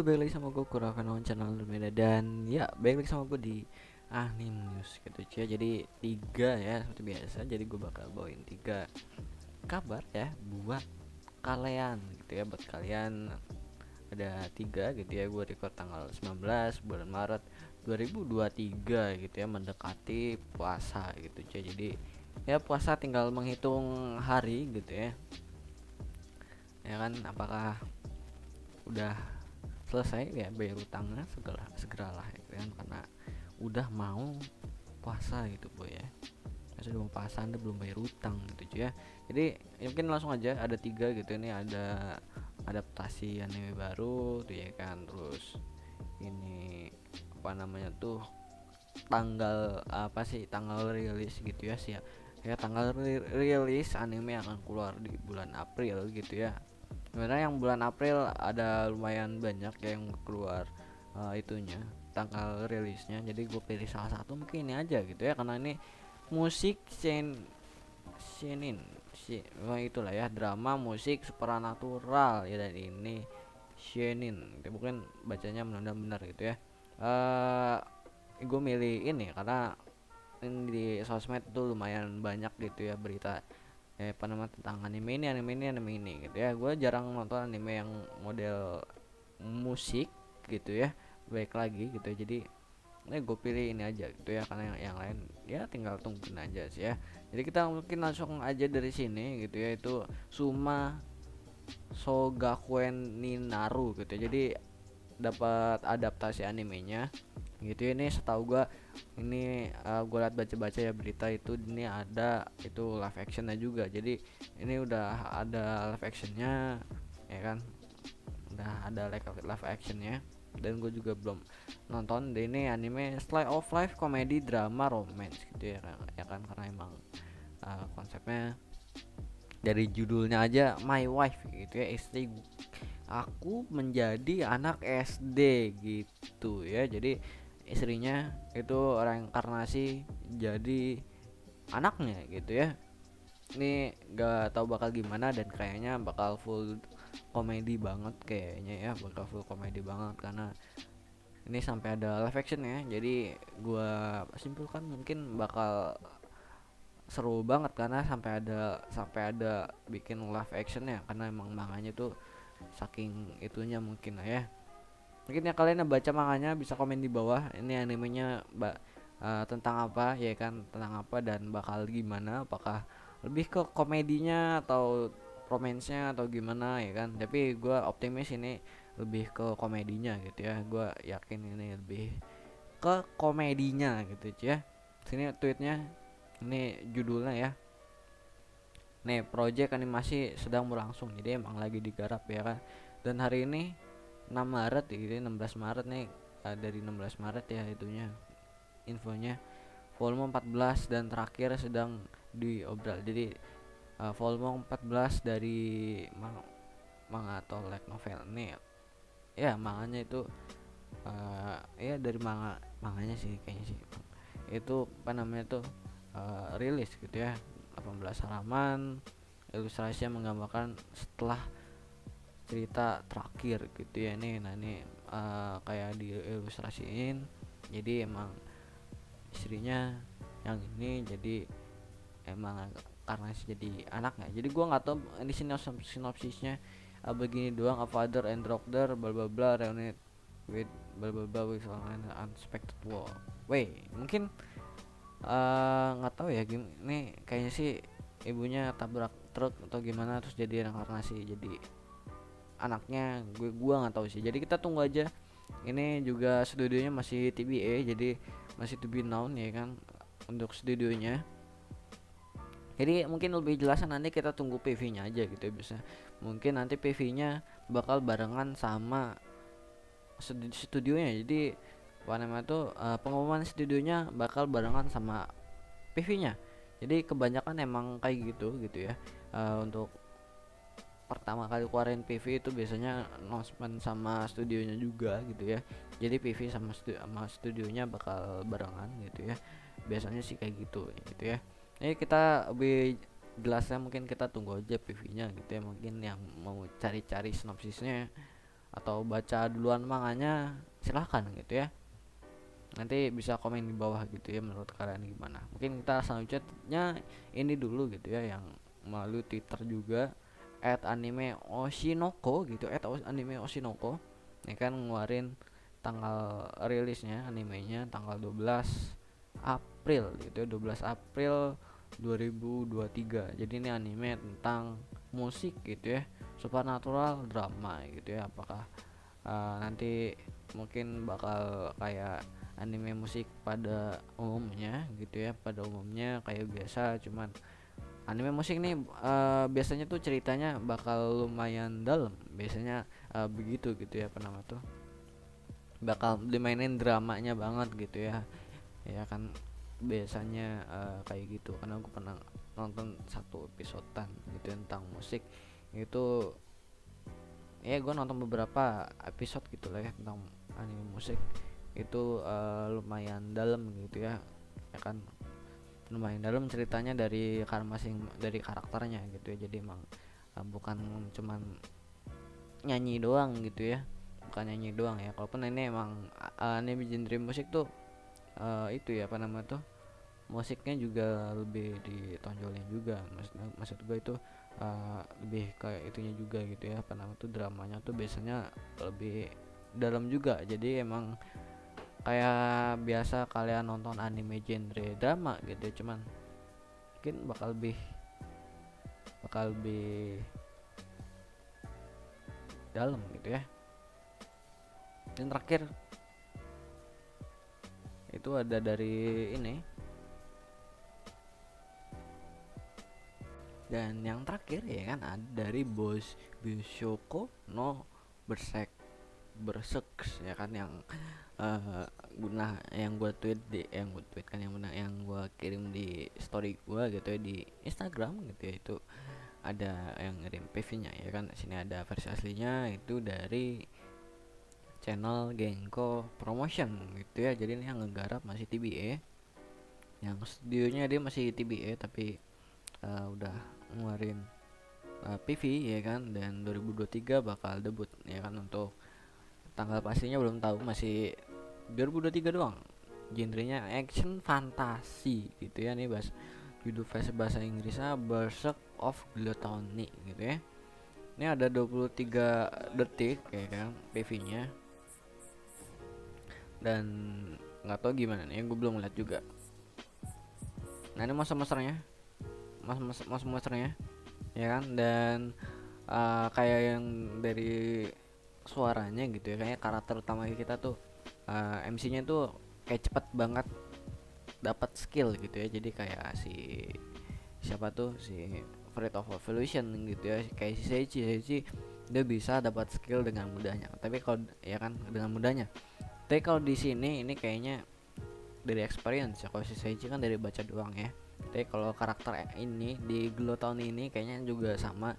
balik lagi sama gue Kurakanon channel Lumina. Dan ya balik lagi sama gue di Anime News gitu cuy. Jadi tiga ya seperti biasa. Jadi gue bakal bawain tiga kabar ya buat kalian gitu ya. Buat kalian ada tiga gitu ya. Gue record tanggal 19 bulan Maret 2023 gitu ya, mendekati puasa gitu cuy. Jadi ya puasa tinggal menghitung hari gitu ya. Ya kan, apakah udah selesai ya bayar utangnya, segeralah gitu kan, karena udah mau puasa gitu boy ya. Sudah mau puasa Anda belum bayar utang gitu cuy ya. Jadi ya mungkin langsung aja ada tiga gitu. Ini ada adaptasi anime baru tuh ya kan, terus ini apa namanya tuh, tanggal rilis gitu ya sih ya, tanggal rilis anime yang akan keluar di bulan April gitu ya. Sebenarnya yang bulan April ada lumayan banyak yang keluar itunya, tanggal rilisnya. Jadi gue pilih salah satu, mungkin ini aja gitu ya, karena ini musik itulah ya, drama musik supernatural ya. Dan ini Shenin, mungkin bacanya benar-benar gitu ya. Gue milih ini karena ini di sosmed tuh lumayan banyak gitu ya berita apa namanya tentang anime ini gitu ya. Gue jarang nonton anime yang model musik gitu ya, baik lagi gitu ya. Jadi ini gue pilih ini aja gitu ya, karena yang lain ya tinggal tungguin aja sih ya. Jadi kita mungkin langsung aja dari sini gitu ya, itu Suma Sogakuen ni Naru gitu ya. Jadi dapat adaptasi animenya gitu ya. Ini setahu gua, ini gua lihat baca-baca ya berita itu, ini ada itu live actionnya juga. Jadi ini udah ada live actionnya ya kan, udah ada live actionnya. Dan gue juga belum nonton. Dan ini anime slice of life komedi drama romance gitu ya kan, karena emang konsepnya dari judulnya aja my wife gitu ya, istri aku menjadi anak SD gitu ya. Jadi istrinya itu reinkarnasi jadi anaknya gitu ya. Ini gak tahu bakal gimana, dan kayaknya bakal full komedi banget kayaknya ya, bakal full komedi banget karena ini sampai ada live action ya. Jadi gua simpulkan mungkin bakal seru banget karena sampai ada bikin live action ya, karena emang manganya tuh saking itunya mungkin lah ya. Mungkin ya kalian yang baca manganya bisa komen di bawah ini animenya tentang apa ya kan, tentang apa dan bakal gimana, apakah lebih ke komedinya atau romansnya atau gimana ya kan. Tapi gue optimis ini lebih ke komedinya gitu ya, gue yakin ini lebih ke komedinya gitu ya. Sini tweetnya, ini judulnya ya, nih project animasi sedang berlangsung, jadi emang lagi digarap ya kan. Dan hari ini 6 Maret gitu, 16 Maret nih, dari 16 Maret ya itunya infonya, volume 14 dan terakhir sedang diobral. Jadi volume 14 dari manga atau light novel nih ya, manganya itu ya dari manganya sih kayaknya sih, itu apa namanya tuh, rilis gitu ya, 18 halaman, ilustrasi yang menggambarkan setelah cerita terakhir gitu ya. Ini kayak diilustrasiin, jadi emang istrinya yang ini jadi emang karena jadi anaknya. Jadi gua nggak tahu di sini sinopsisnya begini doang, a father and doctor bla bla bla reunite with bla bla bla with an unexpected war way. Mungkin nggak tahu ya ini kayaknya sih ibunya tabrak truk atau gimana terus jadi reinkarnasi jadi anaknya. Gua nggak tahu sih, jadi kita tunggu aja. Ini juga studionya masih TBA, jadi masih to be known ya kan untuk studionya. Jadi mungkin lebih jelasnya nanti kita tunggu PV-nya aja gitu ya, bisa mungkin nanti PV-nya bakal barengan sama studionya. Jadi apa namanya tuh, pengumuman studionya bakal barengan sama PV-nya. Jadi kebanyakan emang kayak gitu ya. Untuk pertama kali keluarin PV itu biasanya announcement sama studionya juga gitu ya. Jadi PV sama studionya bakal barengan gitu ya. Biasanya sih kayak gitu ya. Ini kita lebih jelasnya mungkin kita tunggu aja PV-nya gitu ya. Mungkin yang mau cari-cari sinopsisnya atau baca duluan manganya, silahkan gitu ya. Nanti bisa komen di bawah gitu ya, menurut kalian gimana. Mungkin kita selanjutnya ini dulu gitu ya, yang melalui Twitter juga @anime oshinoko gitu, @anime oshinoko ini kan ngeluarin tanggal rilisnya animenya tanggal 12 April gitu ya, 12 April 2023. Jadi ini anime tentang musik gitu ya, supernatural drama gitu ya. Apakah nanti mungkin bakal kayak anime musik pada umumnya gitu ya, pada umumnya kayak biasa, cuman anime musik nih biasanya tuh ceritanya bakal lumayan dalam biasanya, begitu gitu ya, apa nama tuh, bakal dimainin dramanya banget gitu ya, ya kan biasanya kayak gitu. Karena aku pernah nonton satu episodean gitu ya tentang musik itu ya, gue nonton beberapa episode gitu lah ya tentang anime musik itu, lumayan dalam gitu ya, ya kan lumayan dalam ceritanya dari masing dari karakternya gitu ya. Jadi emang bukan cuman nyanyi doang gitu ya, bukan nyanyi doang ya. Kalaupun ini emang anime genre musik tuh itu ya, apa nama tuh, musiknya juga lebih ditonjolin juga. Maksud gue itu lebih kayak itunya juga gitu ya, apa nama tuh, dramanya tuh biasanya lebih dalam juga. Jadi emang kayak biasa kalian nonton anime genre drama gitu ya, cuman mungkin bakal lebih dalam gitu ya. Dan terakhir itu ada dari ini, dan yang terakhir ya kan ada dari Bishoko no Berserk ya kan, yang yang gue tweet kan, yang gue kirim di story gue gitu ya di Instagram gitu ya. Itu ada yang ngirim PV-nya ya kan. Sini ada versi aslinya itu dari channel Genko Promotion gitu ya. Jadi ini yang ngegarap masih TBA, yang studionya dia masih TBA, tapi udah ngeluarin PV ya kan, dan 2023 bakal debut ya kan. Untuk tanggal pastinya belum tahu, masih 2023 doang. Genrenya action fantasi gitu ya. Nih judul versi bahasa Inggrisnya Berserk of Gluttony gitu ya. Ini ada 23 detik ya kan PV-nya, dan nggak tahu gimana nih, gue belum lihat juga. Nah ini monsternya ya kan. Dan kayak yang dari suaranya gitu ya, kayaknya karakter utama kita tuh MC-nya tuh kayak cepet banget dapat skill gitu ya. Jadi kayak siapa tuh, si Fate of Evolution gitu ya, kayak si Seichi dia bisa dapat skill dengan mudahnya. Tapi kalau ya kan dengan mudahnya, tapi kalau di sini ini kayaknya dari experience ya. Kalau si Seichi kan dari baca doang ya. Tapi kalau karakter ini di Glow tahun ini kayaknya juga sama,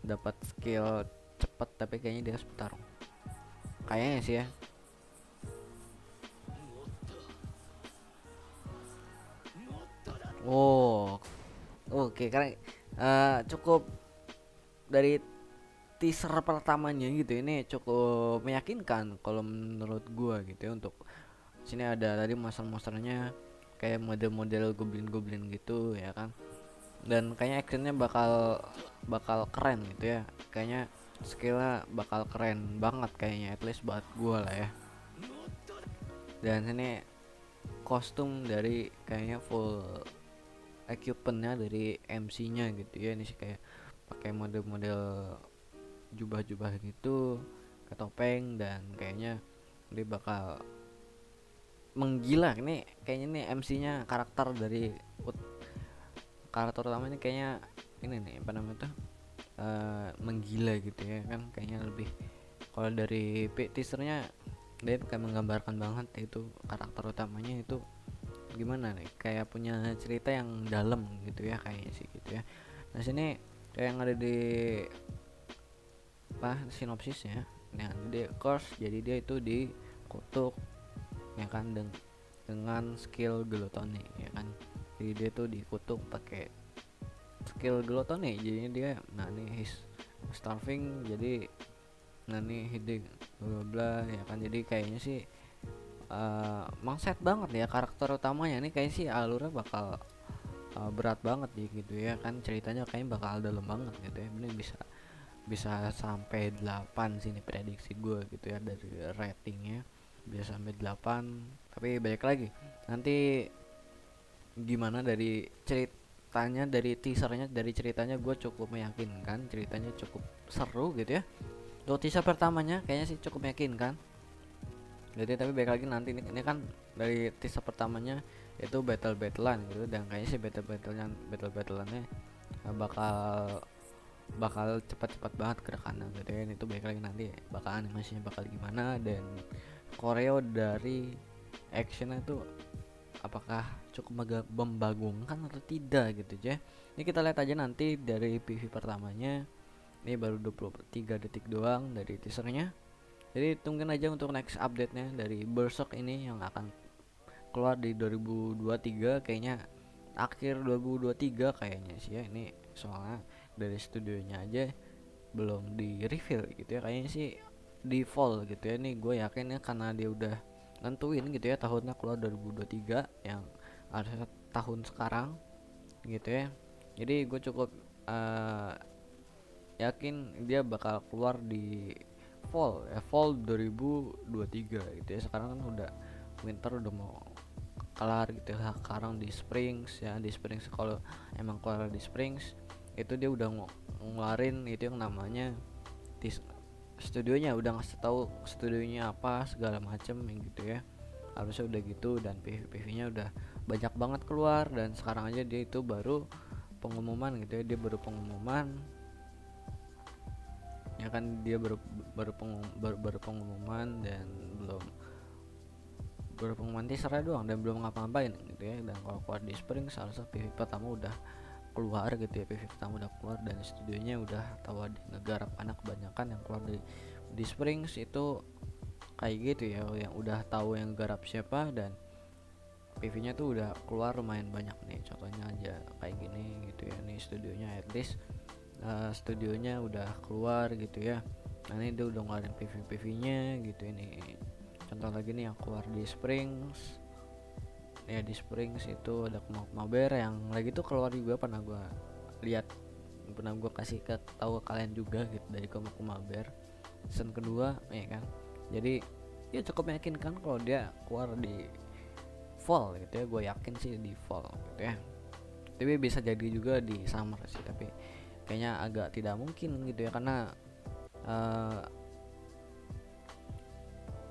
dapat skill cepet, tapi kayaknya dia harus bertarung kayaknya sih ya. Oh, oke, karena cukup dari teaser pertamanya gitu, ini cukup meyakinkan kalau menurut gua gitu ya. Untuk sini ada tadi monster-monsternya kayak model-model goblin-goblin gitu ya kan. Dan kayaknya actionnya bakal bakal keren gitu ya. Kayaknya skillnya bakal keren banget kayaknya, at least buat gua lah ya. Dan ini kostum dari kayaknya full equipmentnya dari MC-nya gitu ya. Ini sih kayak pakai model-model jubah-jubah gitu, ketopeng, dan kayaknya dia bakal menggila. Ini kayaknya nih MC-nya karakter utamanya kayaknya ini nih, apa namanya tuh, menggila gitu ya kan. Kayaknya lebih, kalau dari teasernya dia kayak menggambarkan banget itu karakter utamanya itu gimana nih, kayak punya cerita yang dalam gitu ya kayaknya sih gitu ya. Nah sini kayak yang ada di sinopsisnya, nah dia course, jadi dia itu dikutuk ya kan dengan skill gluttony ya kan. Jadi dia tuh dikutuk pakai skill gluttony, jadinya dia, nah nih he's starving, jadi nah nih bla bla ya kan. Jadi kayaknya sih mangset banget ya karakter utamanya nih, kayak sih alurnya bakal berat banget gitu ya kan, ceritanya kayaknya bakal dalam banget gitu ya. Ini bisa bisa sampai 8 sih nih prediksi gue gitu ya, dari ratingnya bisa sampai 8. Tapi balik lagi nanti gimana dari ceritanya, dari teasernya, dari ceritanya gue cukup meyakinkan, ceritanya cukup seru gitu ya. Untuk teaser pertamanya kayaknya sih cukup meyakinkan. Jadi tapi balik lagi nanti ini kan dari teaser pertamanya itu battlean gitu, dan kayaknya sih battleannya bakal bakal cepat-cepat banget gerakannya gitu ya. Itu baik lagi nanti bakal animasinya bakal gimana, dan koreo dari actionnya itu apakah cukup membagongkan atau tidak gitu ya. Ini kita lihat aja nanti dari PV pertamanya. Ini baru 23 detik doang dari teasernya. Jadi tungguin aja untuk next update-nya dari Berserk ini yang akan keluar di 2023, kayaknya akhir 2023 kayaknya sih ya. Ini soalnya dari studionya aja belum di reveal gitu ya, kayaknya sih di fall gitu ya. Nih gue yakin ya karena dia udah nentuin gitu ya tahunnya keluar 2023 yang harusnya tahun sekarang gitu ya. Jadi gue cukup yakin dia bakal keluar di fall 2023 gitu ya. Sekarang kan udah winter, udah mau kelar gitu ya. Sekarang di Springs ya, di Springs kalau emang keluar di Springs itu dia udah ngeluarin itu yang namanya studionya, udah ngasih tahu studionya apa segala macem gitu ya. Harusnya udah gitu, dan PV nya udah banyak banget keluar, dan sekarang aja dia itu baru pengumuman gitu ya. Dia baru pengumuman ya kan, dia baru pengumuman dan baru pengumuman teasernya doang dan belum ngapa-ngapain gitu ya. Dan kalau keluar di Spring seharusnya PV pertama udah keluar gitu ya, PV pertama udah keluar dan studionya udah tahu ada ngegarap. Anak kebanyakan yang keluar di Springs itu kayak gitu ya, yang udah tahu yang garap siapa, dan PV-nya tuh udah keluar lumayan banyak nih. Contohnya aja kayak gini gitu ya, nih studionya at least studionya udah keluar gitu ya. Nah ini dia udah ngeluarin PV-nya gitu. Ini contoh lagi nih yang keluar di Springs ya. Di Springs itu ada Kumaber yang lagi tuh keluar juga, pernah gue lihat, pernah gue kasih tahu ke kalian juga gitu, dari Kumaber season kedua ya kan. Jadi ya cukup meyakinkan kalau dia keluar di fall gitu ya. Gue yakin sih di fall gitu ya. Tapi bisa jadi juga di summer sih, tapi kayaknya agak tidak mungkin gitu ya, karena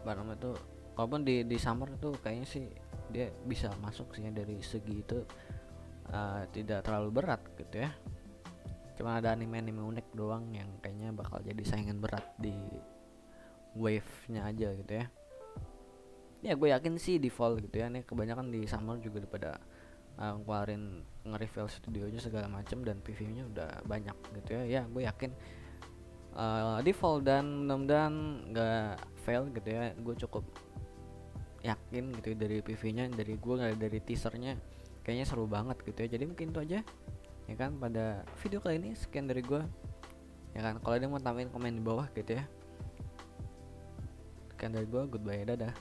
barang itu walaupun di summer itu kayaknya sih dia bisa masuk sih ya, dari segi itu tidak terlalu berat gitu ya. Cuma ada anime-anime unik doang yang kayaknya bakal jadi saingan berat di wave-nya aja gitu ya. Ya gue yakin sih di fall gitu ya. Nih kebanyakan di summer juga daripada ngeluarin nge-reveal studionya segala macem dan PV-nya udah banyak gitu ya. Ya gue yakin di fall, dan mudah-mudahan nggak fail gitu ya. Gue cukup yakin gitu ya, dari PV-nya, dari gue nggak dari teasernya kayaknya seru banget gitu ya. Jadi mungkin itu aja ya kan pada video kali ini. Sekian dari gue ya kan. Kalau ada yang mau tambahin komen di bawah gitu ya. Sekian dari gue, goodbye, dadah.